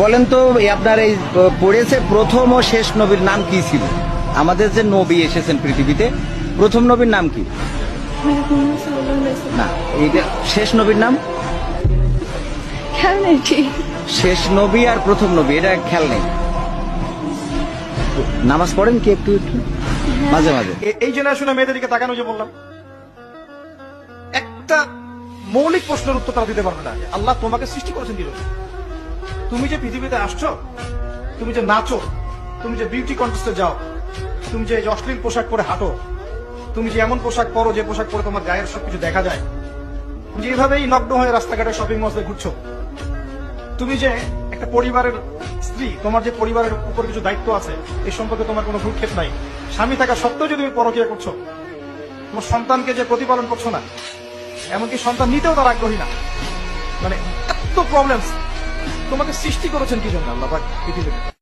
বলেন তো আপনার এই পড়েছে প্রথম ও শেষ নবীর নাম কি ছিল? আমাদের যে নবী এসেছেন পৃথিবীতে প্রথম নবীর নাম কি? না, এইটা শেষ নবীর নাম। খেয়াল নেই ঠিক। শেষ নবী আর প্রথম নবী এটা খেয়াল নেই। নামাজ পড়েন কি একটু একটু মাঝে মাঝে? এই জেনারেশনে মেয়েদের দিকে তাকানো, যে বললাম একটা মৌলিক প্রশ্নের উত্তর তারা দিতে পারবে না। আল্লাহ তোমাকে সৃষ্টি করেছেন কি জন্য? তুমি যে পৃথিবীতে আসছো, তুমি যে নাচো, তুমি যে বিউটি কন্টেস্টে যাও, তুমি যে অশ্লীল পোশাক পরে হাঁটো, তুমি যে এমন পোশাক পরো যে পোশাক পরে তোমার গায়ের সবকিছু দেখা যায়, তুমি যে এইভাবেই নগ্ন হয়ে রাস্তাঘাটে শপিং মলে ঘুরছো, তুমি যে একটা পরিবারের স্ত্রী, তোমার যে পরিবারের উপর কিছু দায়িত্ব আছে, এই সম্পর্কে তোমার কোনো ভ্রুক্ষেপ নাই, স্বামী থাকা সত্ত্বেও যে তুমি পরকীয়া করছো, তোমার সন্তানকে যে প্রতিপালন করছো না, এমনকি সন্তান নিতেও তার আগ্রহী না, মানে এত প্রবলেমস। তোমাকে সৃষ্টি করেছেন কি জন্য আল্লাহ পাক পৃথিবীতে?